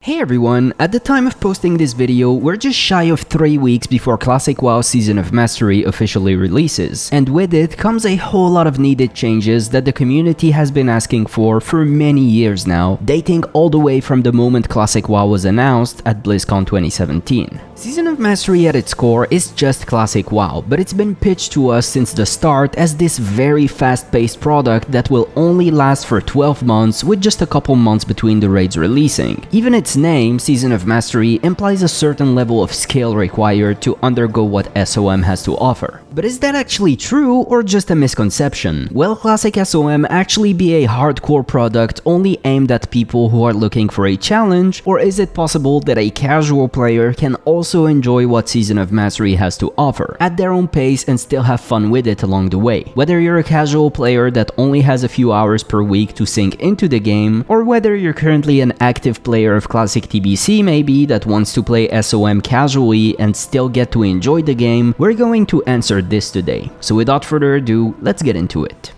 Hey everyone, at the time of posting this video, we're just shy of 3 weeks before Classic WoW Season of Mastery officially releases, and with it comes a whole lot of needed changes that the community has been asking for many years now, dating all the way from the moment Classic WoW was announced at BlizzCon 2017. Season of Mastery at its core is just Classic WoW, but it's been pitched to us since the start as this very fast-paced product that will only last for 12 months with just a couple months between the raids releasing. Even its name, Season of Mastery, implies a certain level of skill required to undergo what SoM has to offer. But is that actually true or just a misconception? Will Classic SoM actually be a hardcore product only aimed at people who are looking for a challenge, or is it possible that a casual player can also enjoy what Season of Mastery has to offer at their own pace and still have fun with it along the way? Whether you're a casual player that only has a few hours per week to sink into the game, or whether you're currently an active player of Classic TBC maybe that wants to play SoM casually and still get to enjoy the game, we're going to answer this today. So without further ado, let's get into it.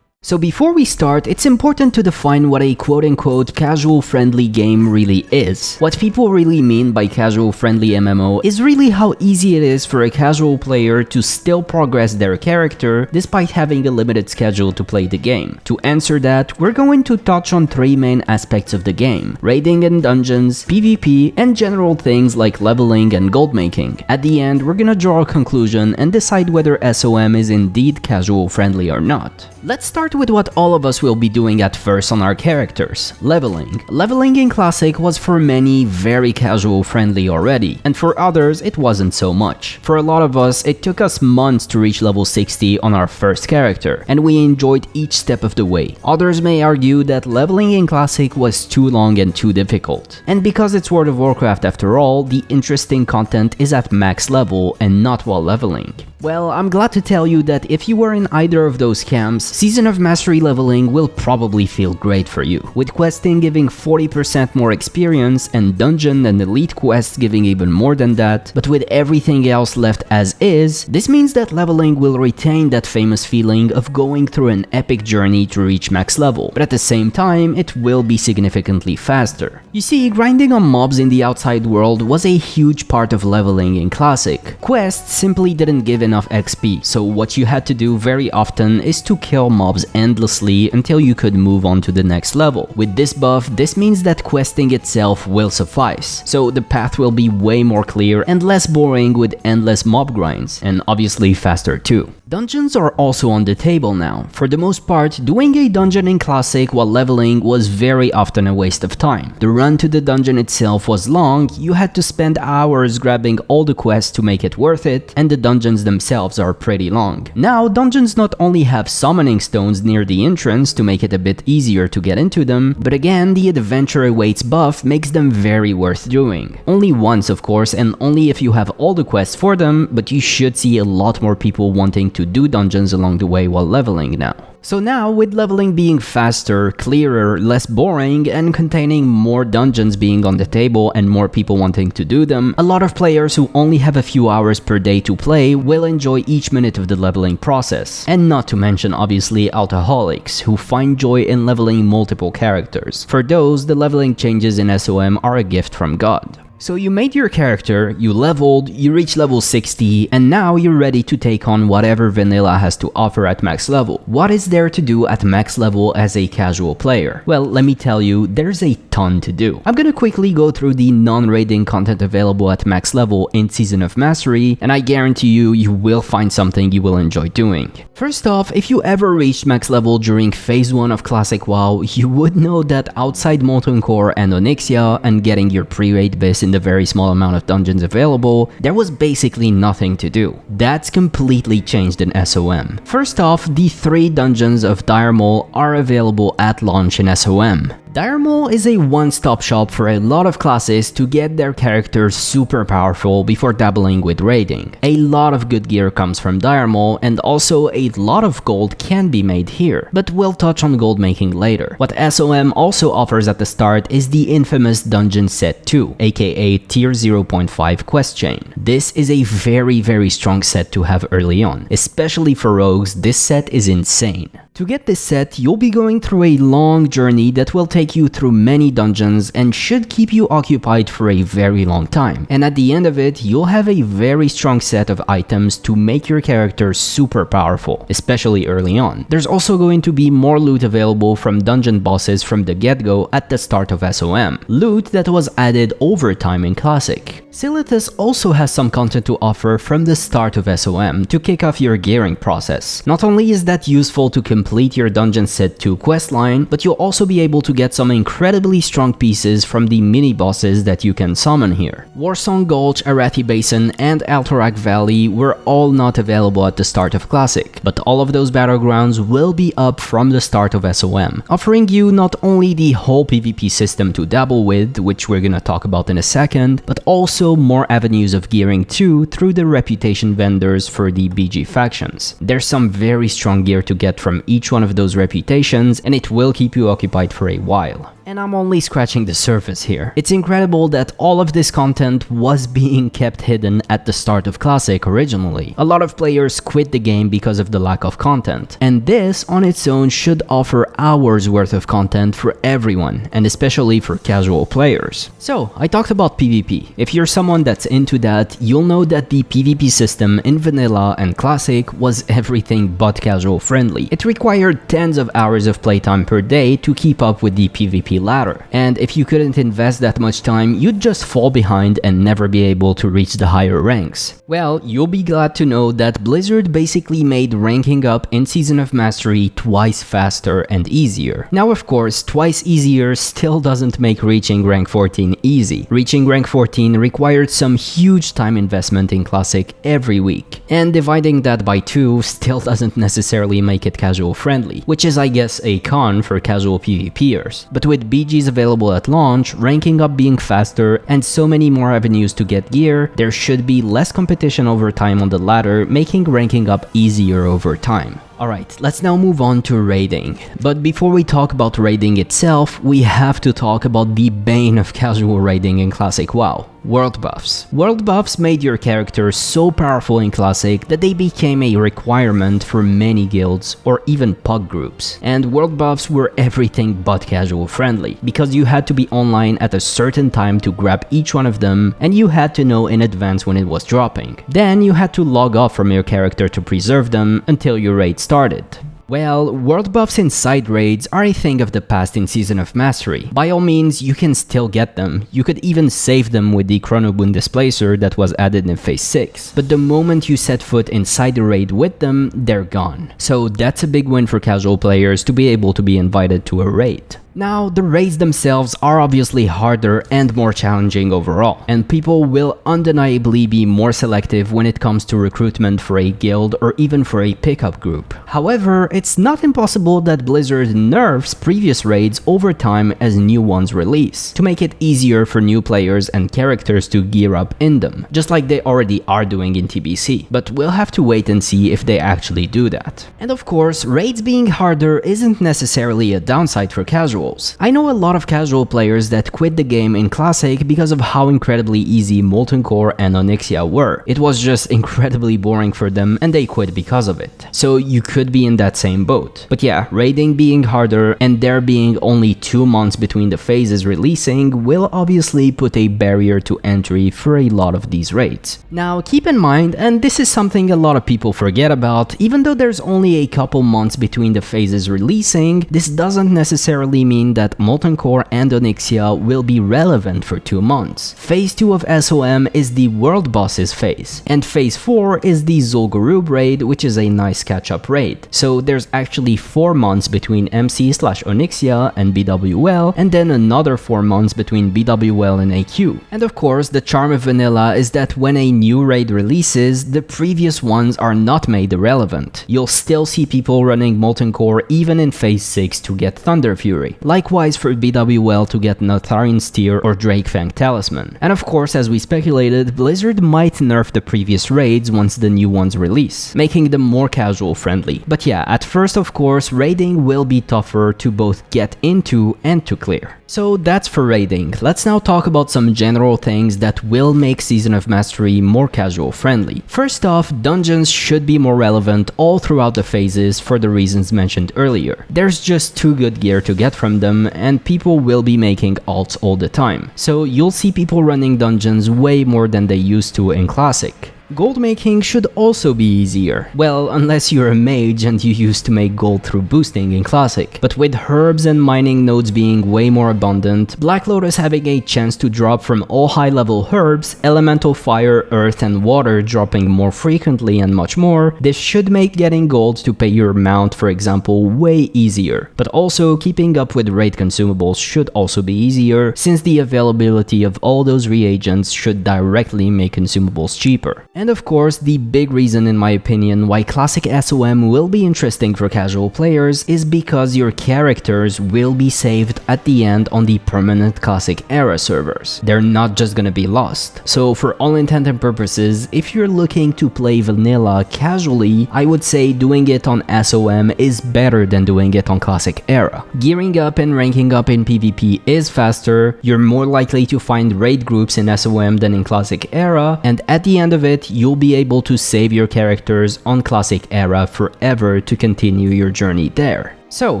So before we start, it's important to define what a quote-unquote casual-friendly game really is. What people really mean by casual-friendly MMO is really how easy it is for a casual player to still progress their character despite having a limited schedule to play the game. To answer that, we're going to touch on 3 main aspects of the game: raiding and dungeons, PvP, and general things like leveling and gold making. At the end, we're gonna draw a conclusion and decide whether SoM is indeed casual-friendly or not. Let's start with what all of us will be doing at first on our characters: leveling. Leveling in Classic was for many very casual friendly already, and for others it wasn't so much. For a lot of us, it took us months to reach level 60 on our first character, and we enjoyed each step of the way. Others may argue that leveling in Classic was too long and too difficult. And because it's World of Warcraft after all, the interesting content is at max level and not while leveling. Well, I'm glad to tell you that if you were in either of those camps, Season of Mastery leveling will probably feel great for you, with questing giving 40% more experience and dungeon and elite quests giving even more than that, but with everything else left as is. This means that leveling will retain that famous feeling of going through an epic journey to reach max level, but at the same time, it will be significantly faster. You see, grinding on mobs in the outside world was a huge part of leveling in Classic. Quests simply didn't give enough XP, so what you had to do very often is to kill mobs endlessly until you could move on to the next level. With this buff, this means that questing itself will suffice, so the path will be way more clear and less boring with endless mob grinds, and obviously faster too. Dungeons are also on the table now. For the most part, doing a dungeon in Classic while leveling was very often a waste of time. The run to the dungeon itself was long, you had to spend hours grabbing all the quests to make it worth it, and the dungeons themselves are pretty long. Now, dungeons not only have summoning stones near the entrance to make it a bit easier to get into them, but again, the Adventure Awaits buff makes them very worth doing. Only once, of course, and only if you have all the quests for them, but you should see a lot more people wanting to do dungeons along the way while leveling now. So now, with leveling being faster, clearer, less boring, and containing more dungeons being on the table and more people wanting to do them, a lot of players who only have a few hours per day to play will enjoy each minute of the leveling process. And not to mention obviously alcoholics, who find joy in leveling multiple characters. For those, the leveling changes in SoM are a gift from God. So you made your character, you leveled, you reached level 60, and now you're ready to take on whatever vanilla has to offer at max level. What is there to do at max level as a casual player? Well, let me tell you, there's a ton to do. I'm gonna quickly go through the non-raiding content available at max level in Season of Mastery, and I guarantee you, you will find something you will enjoy doing. First off, if you ever reached max level during phase 1 of Classic WoW, you would know that outside Molten Core and Onyxia and getting your pre-raid base in the very small amount of dungeons available, there was basically nothing to do. That's completely changed in SoM. First off, the 3 dungeons of Dire Maul are available at launch in SoM. Dire Maul is a one-stop shop for a lot of classes to get their characters super powerful before dabbling with raiding. A lot of good gear comes from Dire Maul, and also a lot of gold can be made here, but we'll touch on gold making later. What SoM also offers at the start is the infamous Dungeon Set 2, aka Tier 0.5 quest chain. This is a very strong set to have early on, especially for rogues. This set is insane. To get this set, you'll be going through a long journey that will take you through many dungeons and should keep you occupied for a very long time. And at the end of it, you'll have a very strong set of items to make your character super powerful, especially early on. There's also going to be more loot available from dungeon bosses from the get-go at the start of SoM, loot that was added over time in Classic. Silithus also has some content to offer from the start of SoM to kick off your gearing process. Not only is that useful to complete your Dungeon Set 2 questline, but you'll also be able to get some incredibly strong pieces from the mini-bosses that you can summon here. Warsong Gulch, Arathi Basin, and Alterac Valley were all not available at the start of Classic, but all of those battlegrounds will be up from the start of SoM, offering you not only the whole PvP system to dabble with, which we're gonna talk about in a second, but also more avenues of gearing too through the reputation vendors for the BG factions. There's some very strong gear to get from each one of those reputations, and it will keep you occupied for a while. And I'm only scratching the surface here. It's incredible that all of this content was being kept hidden at the start of Classic originally. A lot of players quit the game because of the lack of content, and this on its own should offer hours worth of content for everyone, and especially for casual players. So, I talked about PvP. If you're someone that's into that, you'll know that the PvP system in Vanilla and Classic was everything but casual friendly. It required tens of hours of playtime per day to keep up with the PvP ladder, and if you couldn't invest that much time, you'd just fall behind and never be able to reach the higher ranks. Well, you'll be glad to know that Blizzard basically made ranking up in Season of Mastery twice faster and easier. Now of course, twice easier still doesn't make reaching rank 14 easy. Reaching rank 14 required some huge time investment in Classic every week, and dividing that by 2 still doesn't necessarily make it casual friendly, which is I guess a con for casual PvPers. But with BGs available at launch, ranking up being faster, and so many more avenues to get gear, there should be less competition over time on the ladder, making ranking up easier over time. Alright, let's now move on to raiding. But before we talk about raiding itself, we have to talk about the bane of casual raiding in Classic WoW. World buffs. World buffs made your character so powerful in Classic that they became a requirement for many guilds or even pug groups. And world buffs were everything but casual friendly, because you had to be online at a certain time to grab each one of them, and you had to know in advance when it was dropping. Then you had to log off from your character to preserve them until your raid started. Well, world buffs in side raids are a thing of the past in Season of Mastery. By all means, you can still get them. You could even save them with the Chronobun Displacer that was added in Phase 6. But the moment you set foot inside the raid with them, they're gone. So that's a big win for casual players to be able to be invited to a raid. Now, the raids themselves are obviously harder and more challenging overall, and people will undeniably be more selective when it comes to recruitment for a guild or even for a pickup group. However, it's not impossible that Blizzard nerfs previous raids over time as new ones release, to make it easier for new players and characters to gear up in them, just like they already are doing in TBC, but we'll have to wait and see if they actually do that. And of course, raids being harder isn't necessarily a downside for casuals. I know a lot of casual players that quit the game in Classic because of how incredibly easy Molten Core and Onyxia were. It was just incredibly boring for them and they quit because of it. So you could be in that same boat. But yeah, raiding being harder and there being only 2 months between the phases releasing will obviously put a barrier to entry for a lot of these raids. Now keep in mind, and this is something a lot of people forget about, even though there's only a couple months between the phases releasing, this doesn't necessarily mean that Molten Core and Onyxia will be relevant for 2 months. Phase 2 of SoM is the World Bosses phase, and Phase 4 is the Zul'Gurub raid, which is a nice catch-up raid. So there's actually 4 months between MC/Onyxia and BWL, and then another 4 months between BWL and AQ. And of course, the charm of Vanilla is that when a new raid releases, the previous ones are not made irrelevant. You'll still see people running Molten Core even in Phase 6 to get Thunder Fury. Likewise for BWL to get Natharin's Tear or Drakefang Talisman. And of course, as we speculated, Blizzard might nerf the previous raids once the new ones release, making them more casual friendly. But yeah, at first of course, raiding will be tougher to both get into and to clear. So that's for raiding. Let's now talk about some general things that will make Season of Mastery more casual friendly. First off, dungeons should be more relevant all throughout the phases for the reasons mentioned earlier. There's just too good gear to get from them, and people will be making alts all the time. So you'll see people running dungeons way more than they used to in Classic. Gold making should also be easier. Well, unless you're a mage and you used to make gold through boosting in Classic. But with herbs and mining nodes being way more abundant, Black Lotus having a chance to drop from all high level herbs, elemental fire, earth and water dropping more frequently and much more, this should make getting gold to pay your mount, for example, way easier. But also keeping up with raid consumables should also be easier, since the availability of all those reagents should directly make consumables cheaper. And of course, the big reason in my opinion why Classic SoM will be interesting for casual players is because your characters will be saved at the end on the permanent Classic era servers. They're not just gonna be lost. So for all intent and purposes, if you're looking to play vanilla casually, I would say doing it on SoM is better than doing it on Classic era. Gearing up and ranking up in PvP is faster, you're more likely to find raid groups in SoM than in Classic era, and at the end of it, you'll be able to save your characters on Classic era forever to continue your journey there. So,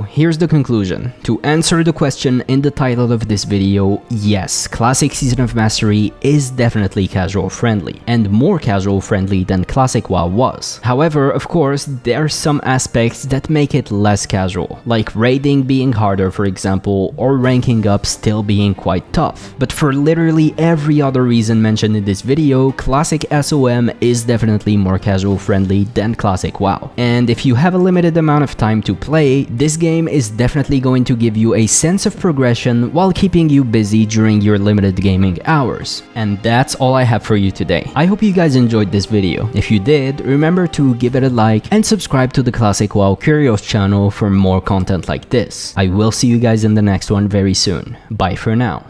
here's the conclusion. To answer the question in the title of this video, yes, Classic Season of Mastery is definitely casual friendly, and more casual friendly than Classic WoW was. However, of course, there are some aspects that make it less casual, like raiding being harder for example, or ranking up still being quite tough. But for literally every other reason mentioned in this video, Classic SoM is definitely more casual friendly than Classic WoW. And if you have a limited amount of time to play, this game is definitely going to give you a sense of progression while keeping you busy during your limited gaming hours. And that's all I have for you today. I hope you guys enjoyed this video. If you did, remember to give it a like and subscribe to the Classic WoW Curios channel for more content like this. I will see you guys in the next one very soon. Bye for now.